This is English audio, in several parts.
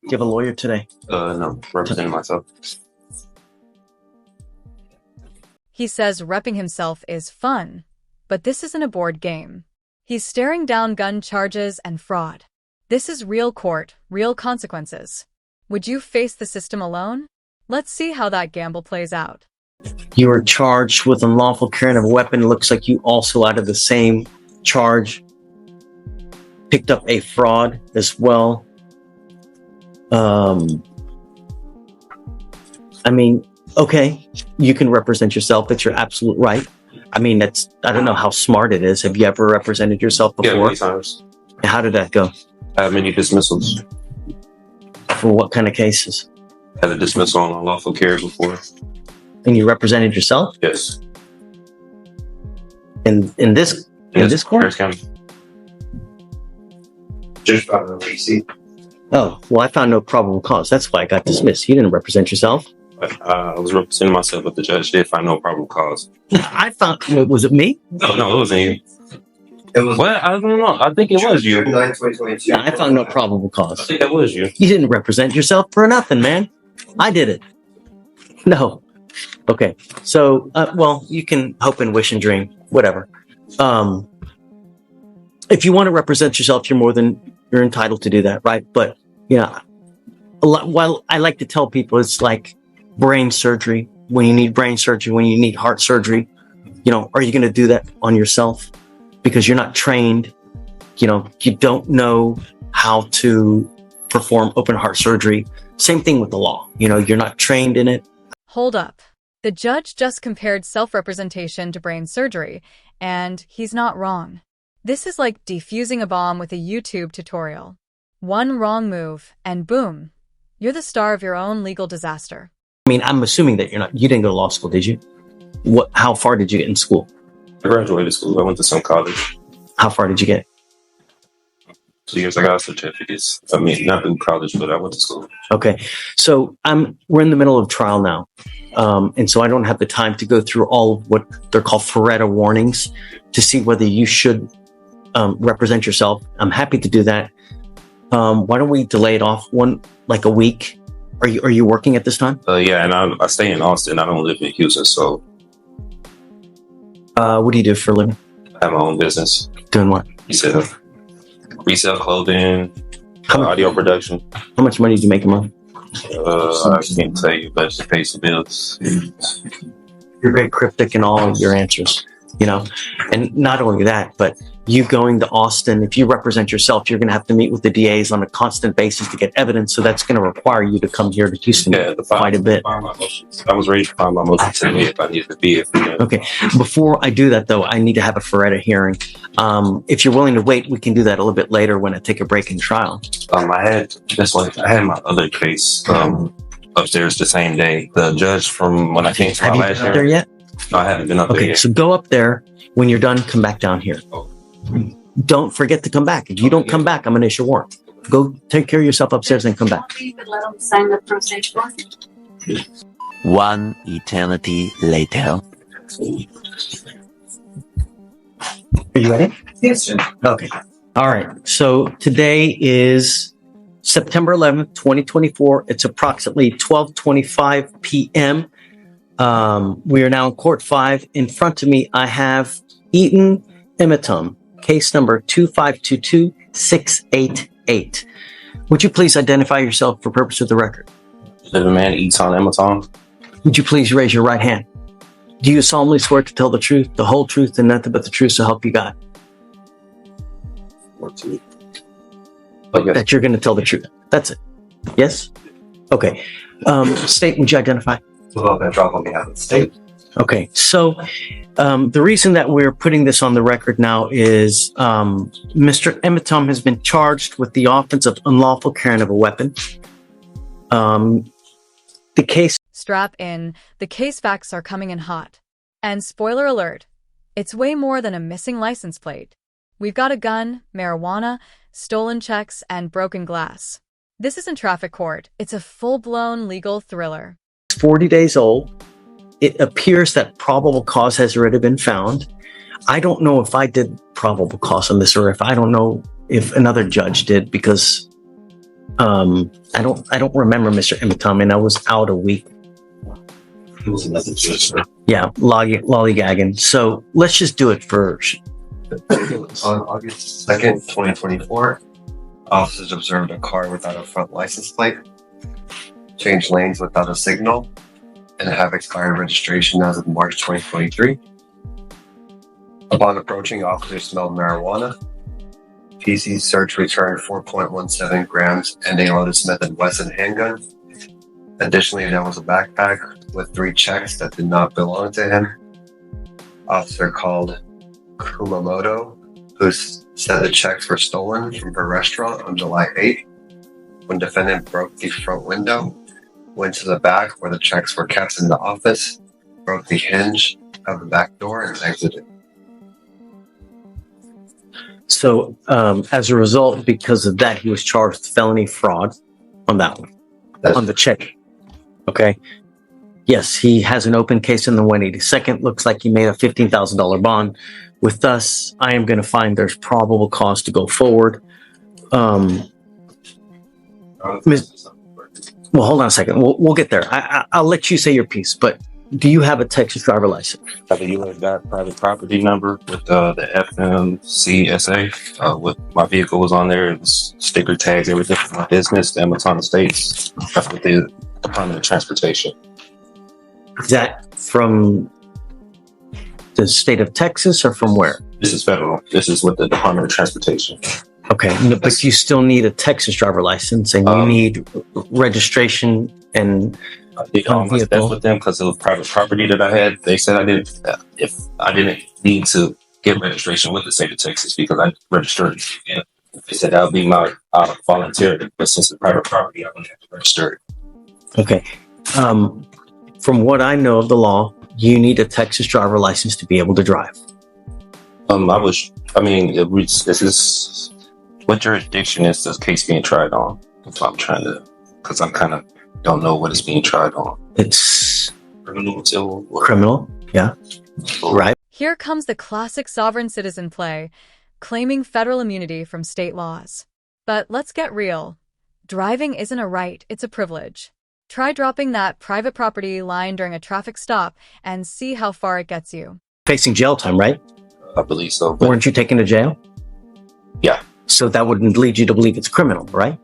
Do you have a lawyer today? No, representing myself. He says repping himself is fun, but this isn't a board game. He's staring down gun charges and fraud. This is real court, real consequences. Would you face the system alone? Let's see how that gamble plays out. You were charged with unlawful carrying of a weapon. It looks like you also, out of the same charge, picked up a fraud as well. I mean, okay, you can represent yourself. It's your absolute right. I mean, I don't know how smart it is. Have you ever represented yourself before? Yeah, many times. How did that go? I have many dismissals. For what kind of cases? I had a dismissal on unlawful carry before. And you represented yourself? Yes. In this court? Harris County. Just found a receipt. Oh, well, I found no probable cause. That's why I got dismissed. You didn't represent yourself. I was representing myself, but the judge did find no probable cause. Was it me? No, it wasn't you. It was. Well, I don't know. I think it was you. 2022. I found no probable cause. I think that was you. You didn't represent yourself for nothing, man. I did it. No. Okay. So, well, you can hope and wish and dream, whatever. If you want to represent yourself, you're entitled to do that, right? But, well, I like to tell people it's like brain surgery. When you need brain surgery, when you need heart surgery, are you going to do that on yourself? Because you're not trained, you don't know how to perform open heart surgery. Same thing with the law. You're not trained in it. Hold up. The judge just compared self-representation to brain surgery, and he's not wrong. This is like defusing a bomb with a YouTube tutorial. One wrong move, and boom, you're the star of your own legal disaster. I mean, I'm assuming that you didn't go to law school, did you? How far did you get in school? I graduated school. I went to some college. How far did you get? 2 years. I got certificates. I mean, not in college, but I went to school. Okay. So we're in the middle of trial now. And so I don't have the time to go through all of what they're called Faretta warnings to see whether you should represent yourself. I'm happy to do that. Why don't we delay it off a week? Are you working at this time? Yeah, and I stay in Austin. I don't live in Houston, so. What do you do for a living? I have my own business. Doing what? Resell clothing, audio production. How much money do you make a month? I can't tell you, but to pay some bills. You're very cryptic in all of your answers, and not only that, but you going to Austin, if you represent yourself, you're going to have to meet with the DAs on a constant basis to get evidence. So that's going to require you to come here to Houston quite a bit. I was ready to find my motion today if I needed to be. Okay. Before I do that, though, I need to have a Faretta hearing. If you're willing to wait, we can do that a little bit later when I take a break in trial. I had my other case upstairs the same day. The judge from when I came to my last hearing. Have you been up there yet? No, I haven't been up there yet. Okay, so go up there. When you're done, come back down here. Don't forget to come back. If you don't come back, I'm going to issue a warrant. Go take care of yourself upstairs and come back. You could let them sign the pro se form. One eternity later. Are you ready? Yes, sir. Okay. All right. So today is September 11th, 2024. It's approximately 12:25 p.m. We are now in Court 5. In front of me, I have Eaton Emitum, case number 2522688. Would you please identify yourself for purpose of the record? The man Eaton Emitum. Would you please raise your right hand? Do you solemnly swear to tell the truth, the whole truth, and nothing but the truth, so help you God? That you're going to tell the truth. That's it. Yes? Okay. State, would you identify? On behalf of the state. Okay, so the reason that we're putting this on the record now is Mr. Emitum has been charged with the offense of unlawful carrying of a weapon. The case... Strap in, the case facts are coming in hot. And spoiler alert, it's way more than a missing license plate. We've got a gun, marijuana, stolen checks, and broken glass. This isn't traffic court, it's a full-blown legal thriller. 40 days old. It appears that probable cause has already been found. I don't know if I did probable cause on this, or I don't know if another judge did, because I don't remember Mr. Imatami. I was out a week. It was another judge, sir. Yeah, lollygagging. So let's just do it first. On August 2nd, 2024, officers observed a car without a front license plate, changed lanes without a signal, and have expired registration as of March 2023. Upon approaching, officers smelled marijuana. PC search returned 4.17 grams and a loaded Smith & Wesson handgun. Additionally, there was a backpack with 3 checks that did not belong to him. Officer called Kumamoto, who said the checks were stolen from her restaurant on July 8th. When defendant broke the front window, went to the back where the checks were kept in the office, broke the hinge of the back door, and exited. So as a result, because of that, he was charged with felony fraud on that one, on the check. Okay. Yes, he has an open case in the 182nd. Looks like he made a $15,000 bond. With us, I am going to find there's probable cause to go forward. Well, hold on a second. We'll get there. I'll let you say your piece, but do you have a Texas driver license? I have a U.S. private property number with the FMCSA. With my vehicle was on there. It was sticker tags, everything for my business, the Amazon States. That's with the Department of Transportation. Is that from the state of Texas or from where? This is federal. This is with the Department of Transportation. Okay, but you still need a Texas driver license, and you need registration and I did almost that with them because of the private property that I had. They said I didn't. If I didn't need to get registration with the state of Texas because I registered, and they said that would be my volunteer. But since it's private property, I wouldn't have to register it. Okay. From what I know of the law, you need a Texas driver license to be able to drive. This is what jurisdiction is this case being tried on? That's what I'm trying to, because I'm kind of don't know what it's being tried on. It's Criminal, civil, criminal. Yeah. Right. Here comes the classic sovereign citizen play, claiming federal immunity from state laws. But let's get real. Driving isn't a right, it's a privilege. Try dropping that private property line during a traffic stop and see how far it gets you. Facing jail time, right? I believe so. Weren't you taken to jail? Yeah. So that wouldn't lead you to believe it's criminal, right?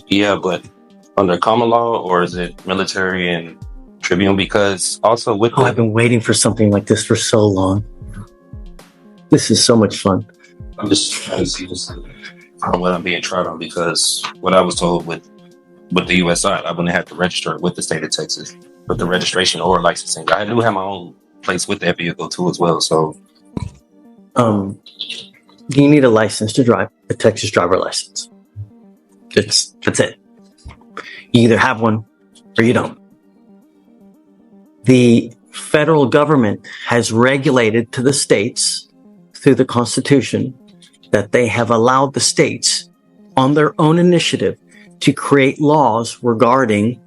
Yeah, but under common law, or is it military and tribunal? Because also with I've been waiting for something like this for so long. This is so much fun. I'm just trying to see this from what I'm being tried on, because what I was told with the U.S. side, I wouldn't have to register it with the state of Texas, with the registration or licensing. I do have my own place with that vehicle too as well. So, you need a license to drive, a Texas driver license. That's it. You either have one or you don't. The federal government has regulated to the states through the Constitution that they have allowed the states on their own initiative to create laws regarding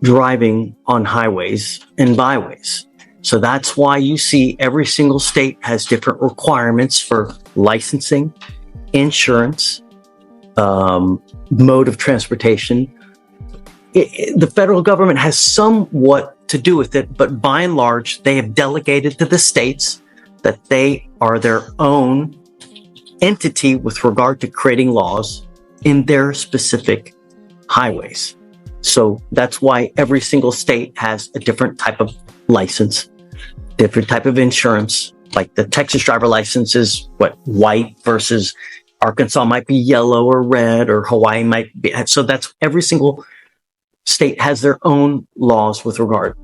driving on highways and byways. So that's why you see every single state has different requirements for licensing, insurance, mode of transportation. The federal government has somewhat to do with it, but by and large, they have delegated to the states that they are their own entity with regard to creating laws in their specific highways. So that's why every single state has a different type of license, different type of insurance. Like the Texas driver license is white versus Arkansas might be yellow or red, or Hawaii might be. So that's every single state has their own laws with regard.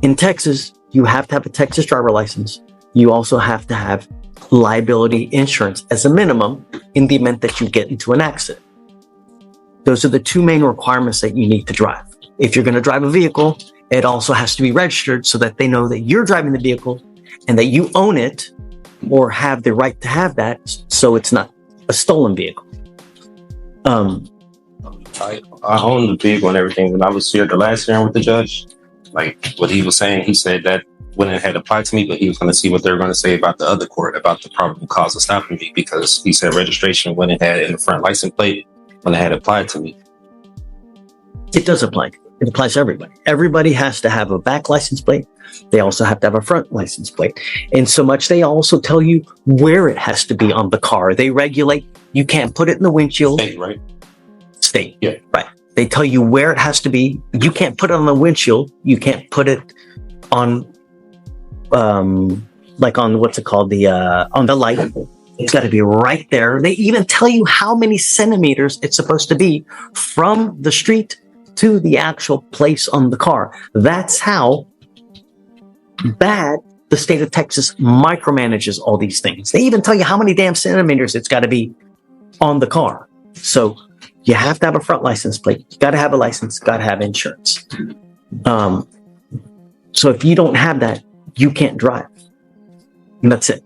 In Texas, you have to have a Texas driver license. You also have to have liability insurance as a minimum in the event that you get into an accident. Those are the two main requirements that you need to drive. If you're going to drive a vehicle, it also has to be registered so that they know that you're driving the vehicle and that you own it or have the right to have that, so it's not a stolen vehicle. I own the vehicle and everything. When I was here the last hearing with the judge, like what he was saying, he said that when it had applied to me, but he was going to see what they were going to say about the other court, about the probable cause of stopping me, because he said registration when it had in the front license plate, when it had applied to me. It does apply. It applies to everybody. Everybody has to have a back license plate. They also have to have a front license plate. And so much, they also tell you where it has to be on the car. They regulate. You can't put it in the windshield. State, right? State. Yeah. Right. They tell you where it has to be. You can't put it on the windshield. You can't put it on, like on what's it called? On the light. It's got to be right there. They even tell you how many centimeters it's supposed to be from the street to the actual place on the car. That's how bad the state of Texas micromanages all these things. They even tell you how many damn centimeters it's got to be on the car. So you have to have a front license plate. You got to have a license. Got to have insurance. So if you don't have that, you can't drive. And that's it.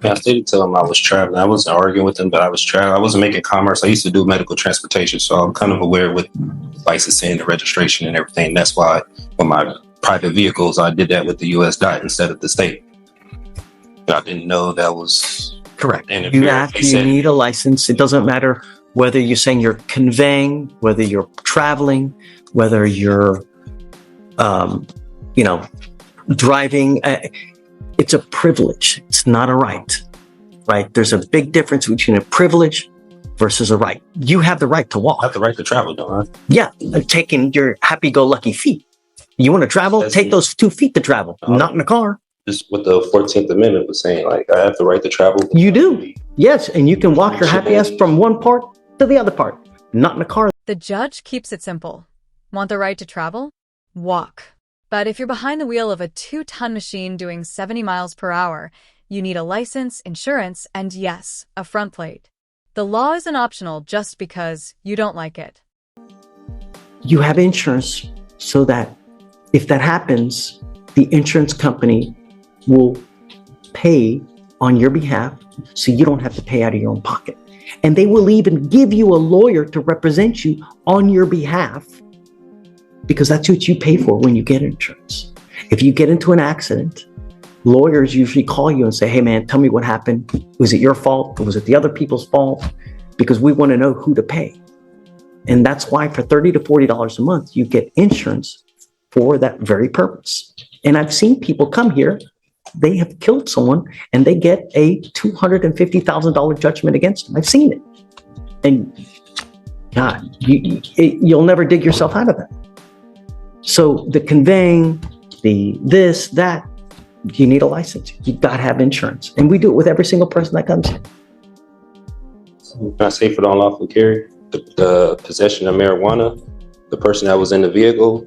Yeah, I did tell him I was traveling. I wasn't arguing with him, but I was traveling. I wasn't making commerce. I used to do medical transportation, so I'm kind of aware with licensing, the registration, and everything. That's why with my private vehicles, I did that with the U.S. DOT instead of the state. I didn't know that was correct. You need a license. It doesn't matter whether you're saying you're conveying, whether you're traveling, whether you're, driving. It's a privilege. It's not a right, right? There's a big difference between a privilege versus a right. You have the right to walk. I have the right to travel, don't I? Yeah, taking your happy-go-lucky feet. You want to travel? Take those 2 feet to travel, not in a car. Just what the 14th Amendment was saying, like, I have the right to travel. You do. Yes, and you can walk your happy ass from one part to the other part, not in a car. The judge keeps it simple. Want the right to travel? Walk. But if you're behind the wheel of a 2-ton machine doing 70 miles per hour, you need a license, insurance, and yes, a front plate. The law isn't optional just because you don't like it. You have insurance so that if that happens, the insurance company will pay on your behalf so you don't have to pay out of your own pocket. And they will even give you a lawyer to represent you on your behalf, because that's what you pay for when you get insurance. If you get into an accident, lawyers usually call you and say, hey man, tell me what happened. Was it your fault? Or was it the other people's fault? Because we want to know who to pay. And that's why for $30 to $40 a month, you get insurance for that very purpose. And I've seen people come here, they have killed someone and they get a $250,000 judgment against them. I've seen it. And God, you'll never dig yourself out of that. So the conveying, the this, that, you need a license. You've got to have insurance. And we do it with every single person that comes here. Can I say for the unlawful carry? The possession of marijuana, the person that was in the vehicle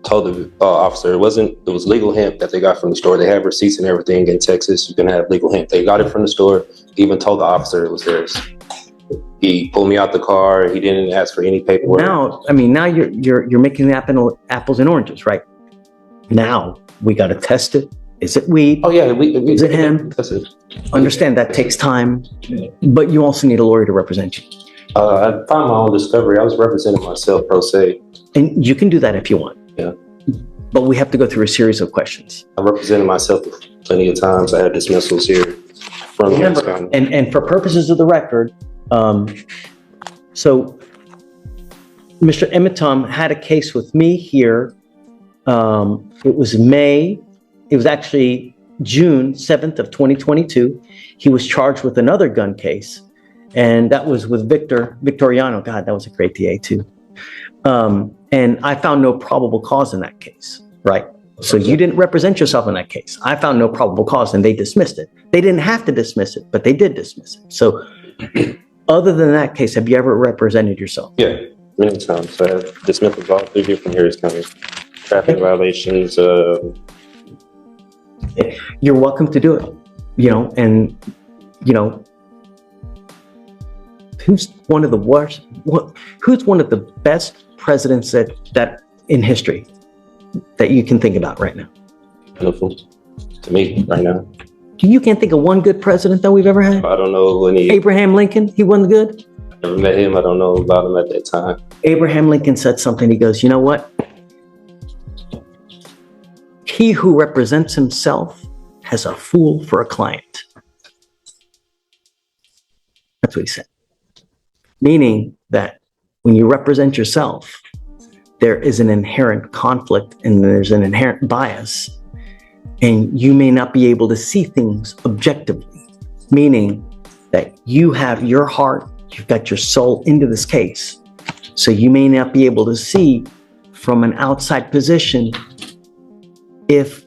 told the officer it was legal hemp that they got from the store. They have receipts and everything in Texas. You can have legal hemp. They got it from the store. He even told the officer it was theirs. He pulled me out the car. He didn't ask for any paperwork. Now you're making apples and oranges, right? Now we got to test it. Is it weed? Oh yeah, is it hemp? Understand that takes time, but you also need a lawyer to represent you. I found my own discovery. I was representing myself pro se. And you can do that if you want. Yeah. But we have to go through a series of questions. I represented myself plenty of times. I had dismissals here from and for purposes of the record, so Mr. Emitom had a case with me here. It was actually June 7th of 2022. He was charged with another gun case, and that was with Victoriano. God, that was a great DA too. And I found no probable cause in that case, right? So you didn't represent yourself in that case. I found no probable cause and they dismissed it. They didn't have to dismiss it, but they did dismiss it. So other than that case, have you ever represented yourself? Yeah, many times. I have dismissals all 3 different areas coming. Traffic violations. You're welcome to do it, who's one of the worst? Who's one of the best presidents that in history that you can think about right now? Beautiful to me right now. You can't think of one good president that we've ever had? I don't know any. Abraham Lincoln, he wasn't good? I never met him. I don't know about him at that time. Abraham Lincoln said something. He goes, you know what? He who represents himself has a fool for a client. That's what he said. Meaning that when you represent yourself, there is an inherent conflict and there's an inherent bias, and you may not be able to see things objectively, meaning that you have your heart, you've got your soul into this case. So you may not be able to see from an outside position if